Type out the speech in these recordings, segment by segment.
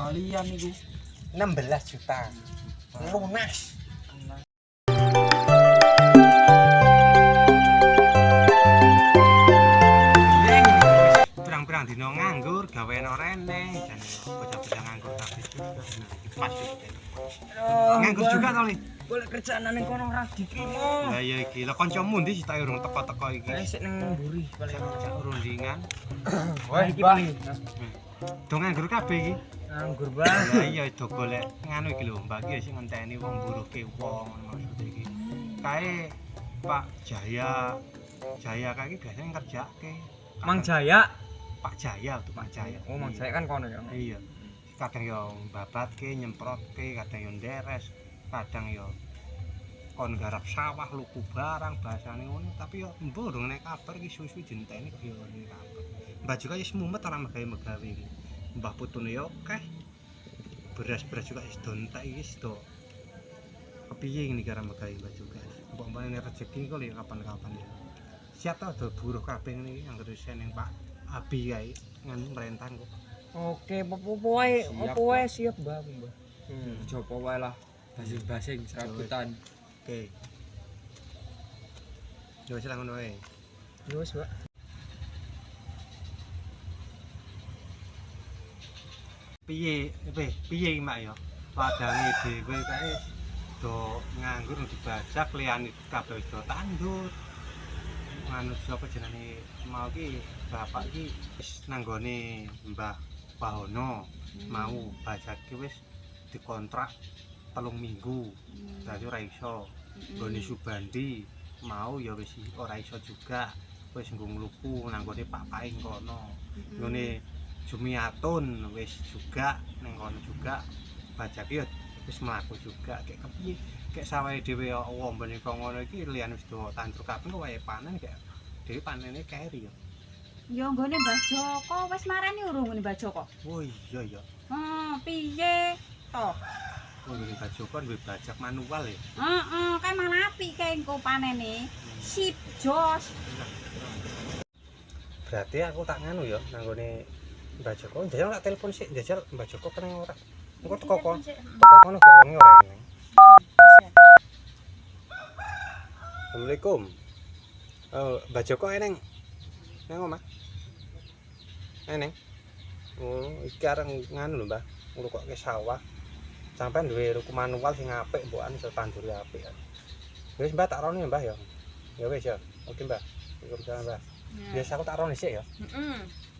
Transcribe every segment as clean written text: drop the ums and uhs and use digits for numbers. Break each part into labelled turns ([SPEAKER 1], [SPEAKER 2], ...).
[SPEAKER 1] kembalian itu
[SPEAKER 2] 16 juta. Lunas. Pirang-pirang dino nganggur, gawean ora eneng, jan bocah-bocah nganggur kabeh juga. Pas iki. Nganggur juga to, Li?
[SPEAKER 1] boleh kerjaan ning kono ora diterima.
[SPEAKER 2] Lah ya iki, lha kancamu ndi sih tak urung teko-teko iki.
[SPEAKER 1] Sik ning mburi paling.
[SPEAKER 2] Cak urundingan.
[SPEAKER 1] Wah, iki paling.
[SPEAKER 2] Do nganggur kabeh iki.
[SPEAKER 1] Nganggur banget.
[SPEAKER 2] Lah iya do golek nganu iki lho, Mbak iki sing ngenteni wong buruhke wong maksud iki. Kae Pak Jaya. Jaya kae iki biasane ngerjake.
[SPEAKER 1] Mang Jaya.
[SPEAKER 2] Pak Jaya tuh Pak Jaya.
[SPEAKER 1] Oh, Mang Jaya kan kono ya.
[SPEAKER 2] Iya. Kadang yo babatke, nyemprotke, kadang yo nderes, kadang yo kon garap sawah luku barang bahasane ngono, tapi yo embo durung nek kabar iki suwi-suwi dinteni kok yo nek kabar. Mbah juga wis mumet ora megawe-megawe iki. Mbah putune yo akeh. Beras-beras juga wis do entek iki wis do. Kepiye ngene karo megawe Mbah juga. Mbok mbane rezeki kok yo kapan-kapan ya. Siap ta do buruh kabeh ngene iki anggere sen ning Pak Abi kae nganu merentang kok.
[SPEAKER 1] Oke, opo wae siap, Mbah. Coba wae lah. Basing-basing serabutan.
[SPEAKER 2] Oke. Yo wis ngono wae.
[SPEAKER 1] Yo wis, Mbak.
[SPEAKER 2] Piye iki Mak ya? Padange dhewe kae do nganggur dibajak liyane kabeh wis do tandur. Nganu sapa jenenge mau ki bapak iki wis nanggone Mbah Bahono mau bajake wis dikontrak 3 minggu. Dadi ora iso. Nggone Subandi mau ya wis ora iso juga. Wis nggo ngluku nanggone Pak Paing kono. Nggone Jumiatun wis juga ning kono juga. Bajake ya wis mlaku juga. Kayak kepiye? Kayak sawahe dhewe ya wombene kok ngono iki liyan wis do tandur kabeh kok wae panen kayak dhewe panene keri ya.
[SPEAKER 3] Ya nggone Mbah Joko wis marani urung ngene Mbah Joko.
[SPEAKER 2] Oh iya ya.
[SPEAKER 3] Piye to?
[SPEAKER 2] Oh ngene Mbah Joko duwe bajak manual ya.
[SPEAKER 3] Kae malah apik kae engko panene. Sip jos.
[SPEAKER 2] Berarti aku tak nganu ya nanggone Mbah Joko. Jajal tak telepon sik, jajal Mbah Joko keneng ora. Engko teko kono. Teko kono gak wonge ora eneng. Assalamualaikum. Mbah Joko eneng. Nang omah. Eneng. Oh, iki areng nganu lho, Mbah. Ngrukokke sawah. Sampeyan duwe ruku manual sing apik, mbokan iso tanduri apik. Wis Mbah tak roni Mbah ya. Ya wis ya. Oke Mbah. Waalaikumsalam Mbah. Biasa aku tak roni sik ya.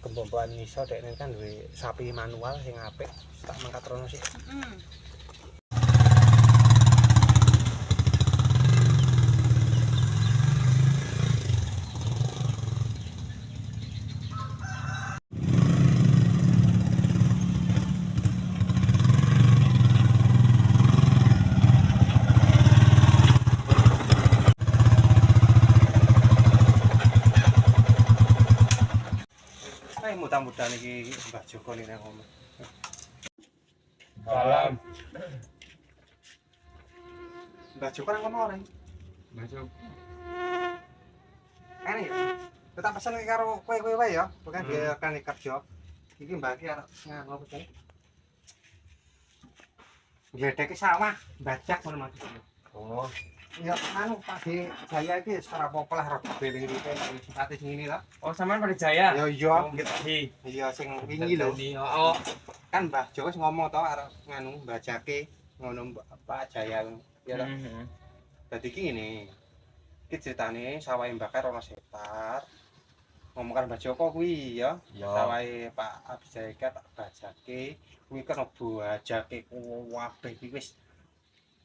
[SPEAKER 2] Kembomboan iso dekne kan duwe sapi manual sing apik. Tak mangkat rono sik. Mudah-mudahan iki Mbah Joko ning nang omah.
[SPEAKER 1] Salam.
[SPEAKER 2] Mbah Joko nang omah ora?
[SPEAKER 1] Mbah Joko.
[SPEAKER 2] Kene ya. Tetap pesen karo kowe-kowe wae ya, bukan dia kan kerja. Iki Mbah iki arep nganu apa jenenge? Gledeke sawah, bajak ngono maksudnya.
[SPEAKER 1] Oh,
[SPEAKER 2] Ya anu Pak De Jaya iki ora apa-apa lah rada beling iki simpatis ngene lah.
[SPEAKER 1] oh sampean pada Jaya.
[SPEAKER 2] Ya iya.
[SPEAKER 1] Ngerti.
[SPEAKER 2] Iya sing wingi lho.
[SPEAKER 1] Oh,
[SPEAKER 2] Kan Mbah Joko wis ngomong to arep nganu bajake ngono Pak Jaya. Ya ta. Dadi iki ngene. Iki ceritane sawahe Mbah Kar ana setar. Ngomong karo Mbah Joko kuwi ya. Sawahe Pak Abjaya tak bajake kuwi kan bajake kabeh iki wis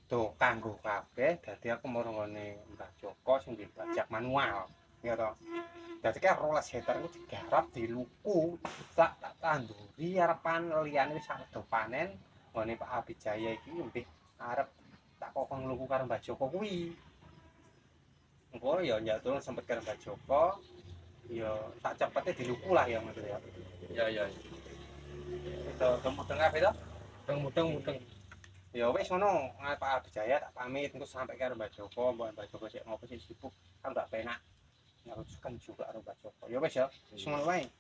[SPEAKER 2] do kanggo kabeh. Dadi aku mau ngene Mbah Joko sing dibajak manual. Ya to. Dadi kan 12 hektar ku digarap diluku sak tak tanduri arepan liyane wis arep do panen. Ngene Pak Abjaya iki mbih arep tak kokon ngluku karo Mbah Joko kuwi. Engko ya nyatur sempet karo Mbah Joko. Ya sak cepete diluku lah ya maksud ya.
[SPEAKER 1] ya.
[SPEAKER 2] Itu mudeng kabeh to?
[SPEAKER 1] Mudeng.
[SPEAKER 2] Ya wis ngono, Pak Abjaya tak pamit engko sampe karo Mbah Joko, Mbah Joko sik ngopo sik sibuk kan tak penak. Ngarujukan juga karo Mbah Joko. Ya wis ya, wis ngono wae.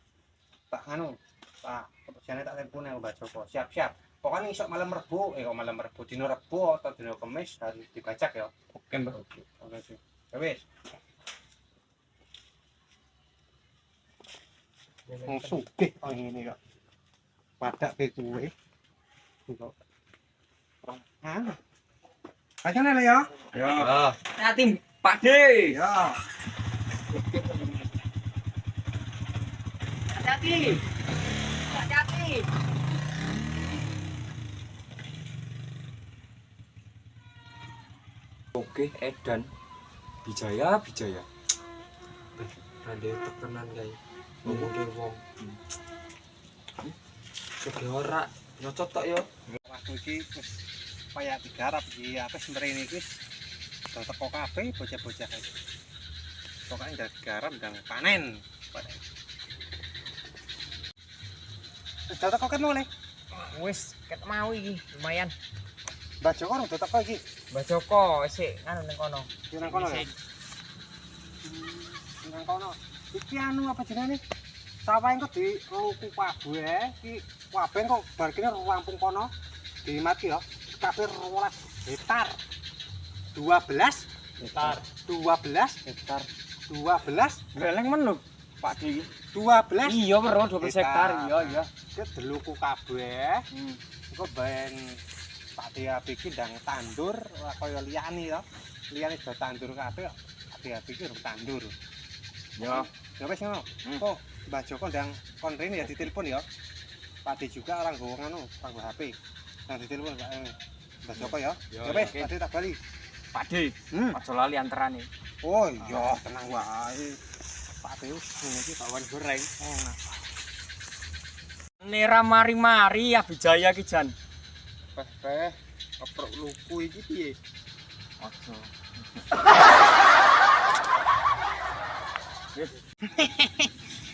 [SPEAKER 2] Tak anu, Pak Abjaya tak telepon karo Mbah Joko. Siap-siap. pokoknya isok malam Rebo malam Rebo dino Rebo atau dino Kamis harus dibajak ya.
[SPEAKER 1] Oke, Mbah.
[SPEAKER 2] Oke sih. Ya wis. Wong sugih kok ngene kok. Padake kuwe. Kok. Ah. Kacane le ya.
[SPEAKER 1] Ya. Hati Pak De.
[SPEAKER 2] Ya.
[SPEAKER 1] Hati. Hati. Oke, Edan. Bijaya. Ande tekenan kae. Ngomongke wong. Sugih ora nyocot tok ya.
[SPEAKER 2] Waktu iki wis kaya digarap iki apa semrene iki wis teko kabeh bocah-bocah iki. Pokoke ndak digarap ndang panen. Wis teko ket mulai.
[SPEAKER 1] Wis ket mau iki lumayan.
[SPEAKER 2] Mbak Joko udah teko iki.
[SPEAKER 1] Mbah Joko sik nganu ning kono.
[SPEAKER 2] Di nang kono ya. Nang kono. Iki anu apa jenenge? Sawah engko di luku kabeh iki kabeh kok bar kene rampung kono. Dimati ya. Kabeh 12 hektar. 12
[SPEAKER 1] Hektar.
[SPEAKER 2] 12
[SPEAKER 1] Hektar.
[SPEAKER 2] 12
[SPEAKER 1] Geleng men lho Pak De iki.
[SPEAKER 2] 12
[SPEAKER 1] Iya bro 12 hektar iya.
[SPEAKER 2] Ke deluku kabeh. Engko ben Pak Dia iki ndang tandur kaya liyane ya. Liyane do tandur kabeh. Pak Dia iki urung tandur.
[SPEAKER 1] Ya.
[SPEAKER 2] Ya wis ngono. Oh, Mbah Joko ndang kon rene ya ditelepon ya. Pak Di juga orang nggo ngono, orang nggo HP. Nang ditelepon Mbah Joko ya. Ya wis, Pak Di tak bali.
[SPEAKER 1] Pak De, aja lali anterane.
[SPEAKER 2] Oh iya, tenang wae. Pak Di wis ngene iki kawan goreng.
[SPEAKER 1] Nera mari-mari ya Bijaya ki jan.
[SPEAKER 2] Peh, keprok luku iki piye?
[SPEAKER 1] Aja.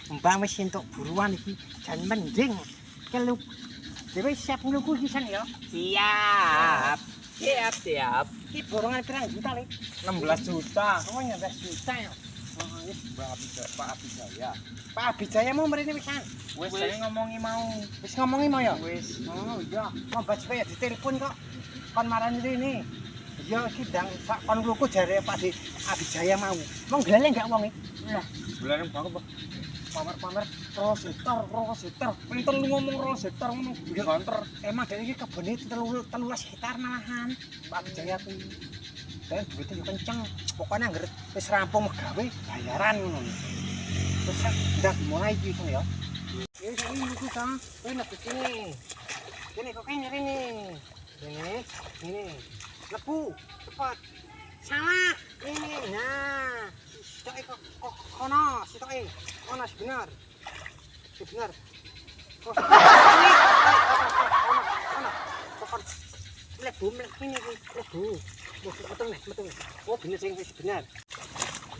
[SPEAKER 4] Mbak wis entuk buruan iki jan mending kelu dhewe siap ngluku iki san ya.
[SPEAKER 1] Siap.
[SPEAKER 4] Iki borongan pirang juta le?
[SPEAKER 1] 16 juta.
[SPEAKER 4] Oh 16 juta ya.
[SPEAKER 2] Oh, wis Pak Abijaya.
[SPEAKER 4] Pak Abijaya mau mrene wisan.
[SPEAKER 1] Wis saya ngomongi mau.
[SPEAKER 4] Wis ngomongi mau ya?
[SPEAKER 1] Wis.
[SPEAKER 4] Oh iya, mau baca ya ditelepon kok. Kon marani rene. Ya iki ndang sak kon ngluku jare Pak Abijaya mau. Mau gleleng gak wong iki? Lah,
[SPEAKER 1] Bulan banget, Pak.
[SPEAKER 4] pamer-pamer 2 hektar. Pinten lu ngomong 2 hektar ngono.
[SPEAKER 1] Iki konter.
[SPEAKER 4] Emang dari ini kebunnya 13 hektar malahan Pak Bijaya tuh dan duitnya juga kenceng pokoknya nggak wis rampung gawe bayaran ngono terus udah mulai gitu ya ini itu kan ini lebih sini kok kayaknya ini lepu cepat salah ini nah sitok kok kono sitok kono sebenar oh lebu ini lebu betul nih oh bener sing wis bener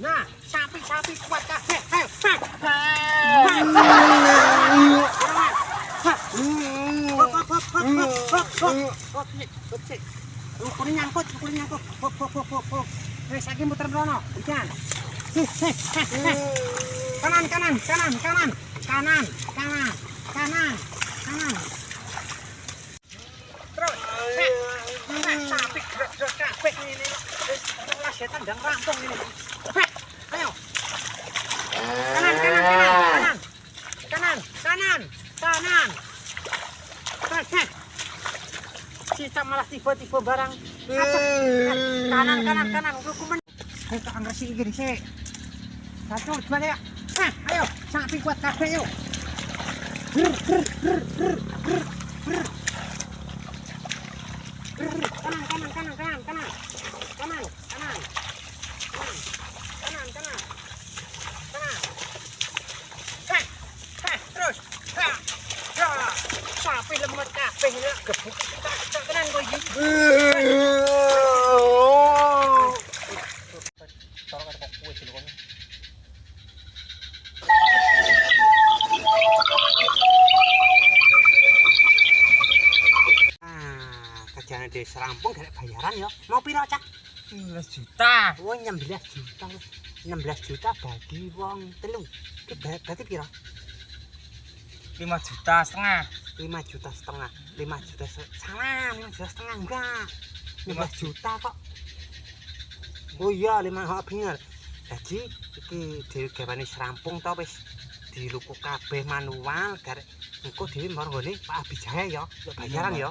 [SPEAKER 4] nah sapi kuat kabeh ukurnya nyangkut wis saiki muter rono ikan kanan terus sapi gerak kabeh ini wis setan ndang rampung ini ayo kanan kita malah tiba-tiba barang kanan hukuman kita angresi iki sik satu gimana ya ayo sapi kuat kabeh yuk kanan terus sapi lemot kabeh ini gebuk tenan kowe iki kerjaan desa rampung gak bayaran ya mau piro cak
[SPEAKER 1] 16 juta.
[SPEAKER 4] oh 16 juta 16 juta bagi wong telu itu berarti piro
[SPEAKER 1] 5,500,000.
[SPEAKER 4] 5,5 juta. 5 juta salah, 5 juta setengah enggak. 15 juta kok. Oh iya, 5 bener. Jadi iki digawane serampung to wis diluku kabeh manual garek engko dhewe mar nggone Pak Abijaya ya, untuk bayaran ya.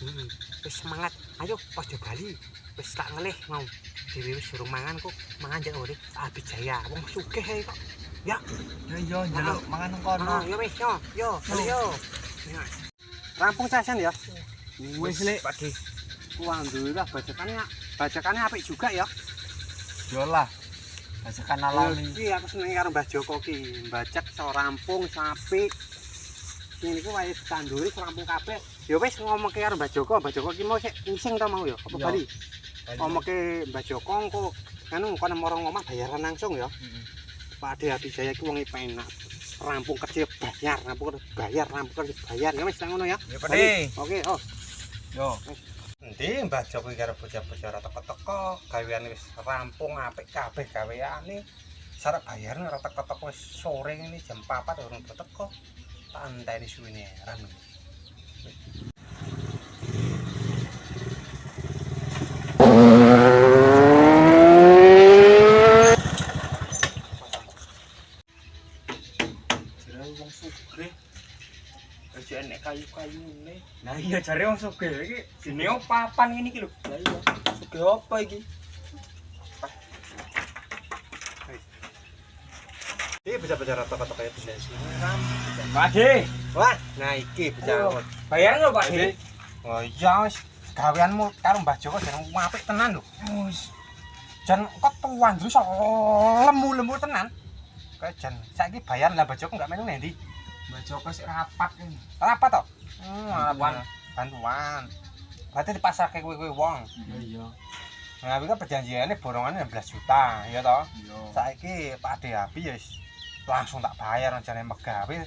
[SPEAKER 4] Heeh. Wis semangat. Ayo padha bali. Wis tak ngelih mau. Dhewe wis suruh mangan kok, mangan jek nggone Pak Abijaya. Wong sugih ae kok. Ya.
[SPEAKER 1] Ya iya njaluk mangan nang kono.
[SPEAKER 4] Ya wis yo, bali yo. Ya. Rampung casan ya.
[SPEAKER 1] Wis lek Pak Di.
[SPEAKER 4] Alhamdulillah bajakannya apik juga ya.
[SPEAKER 1] Yo lah. Bajakan alami.
[SPEAKER 4] Iki aku seneng karo Mbah Joko ki, mbajak iso rampung apik. Ini ku wae tanduri rampung kabeh. Ya wis ngomongke karo Mbah Joko ki mau sik ngising ta mau ya. Apa bali? Ngomongke Mbah Joko engko anu kono marang omah bayaran langsung ya.
[SPEAKER 1] Heeh.
[SPEAKER 4] Pak Ade Abijaya ki wonge penak. Rampung kerja bayar, rampung kerja bayar. Ya wis ngono ya.
[SPEAKER 1] Ya Pak Di.
[SPEAKER 4] Oke, oh.
[SPEAKER 1] Yo.
[SPEAKER 2] Endi Mbah Joko karo bocah-bocah ora teko-teko, gawean wis rampung apik kabeh gaweane. Sarep bayarne ora teko-teko wis sore ngene jam 4 urung teko. Tak enteni suwene ran. Jare wong sugih. Aja enek kayu-kayune.
[SPEAKER 1] Nah iya jare wong sugih iki jenenge papan ngene iki lho.
[SPEAKER 2] Lah iya,
[SPEAKER 1] Sugih apa iki?
[SPEAKER 2] iki bocah-bocah rata-rata kaya dene sini ram.
[SPEAKER 1] Pak Di.
[SPEAKER 2] Wah, nah iki bocah.
[SPEAKER 1] Bayar lho Pak Di.
[SPEAKER 2] Oh iya wis gaweanmu karo Mbah Joko jan apik tenan lho.
[SPEAKER 1] Wis.
[SPEAKER 2] Jan kok tuan terus lemu-lemu tenan. Kayak jan saiki bayar lah Mbah Joko enggak melu ndi?
[SPEAKER 1] Mbak Joko sik rapat iki.
[SPEAKER 2] Apa to?
[SPEAKER 1] Bantuan.
[SPEAKER 2] Berarti dipasarke kowe wong.
[SPEAKER 1] Iya.
[SPEAKER 2] Nah, iki kan perjanjiane borongane 16 juta, ya toh?
[SPEAKER 1] Iya.
[SPEAKER 2] Saiki Pak Ade Abi ya wis langsung tak bayar jane megawe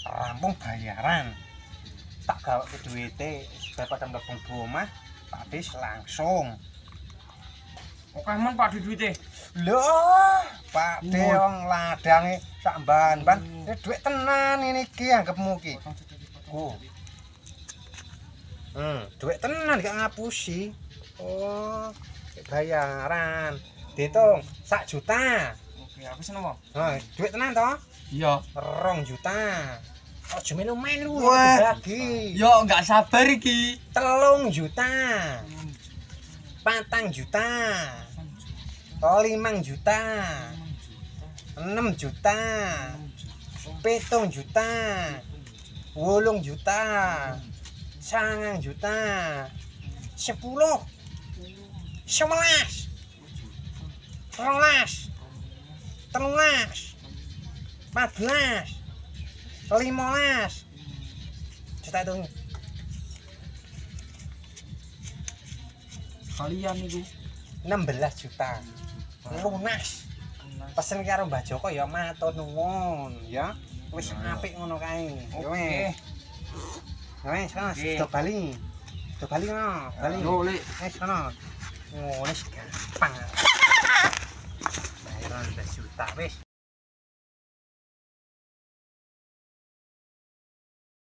[SPEAKER 2] rampung bayaran. Tak gawe duwite daripada mlebu omah, Pak Ade langsung.
[SPEAKER 1] Oke men Pak Di duwite.
[SPEAKER 2] Loh, Pak De wong ladange sak ban-ban. Duit tenan ini iki anggapmu iki. Duit tenan gak ngapusi. Oh, bayaran. Dihitung 1 juta.
[SPEAKER 1] Oke, aku seneng kok.
[SPEAKER 2] Nah, duit tenan toh?
[SPEAKER 1] Iya.
[SPEAKER 2] 2 juta. Aja melu-melu
[SPEAKER 1] Wah.
[SPEAKER 2] bagi.
[SPEAKER 1] Yo enggak sabar iki.
[SPEAKER 2] 3 juta. 4 juta. 5 juta. 6 juta. 7 juta. 8 juta. 9 juta. 10. 11. 12. 13. 14. 15. Juta itu.
[SPEAKER 1] Kalian iku
[SPEAKER 2] 16 juta. Lunas. Pesen karo Mbah Joko ya matur nuwun ya. Wis apik ngono kae. Ya wis. Ya wis, do bali. Do bali ngono, bali.
[SPEAKER 1] Yo Lek.
[SPEAKER 2] Wis ngono. Ngono wis gampang. Bayaran 16 juta wis.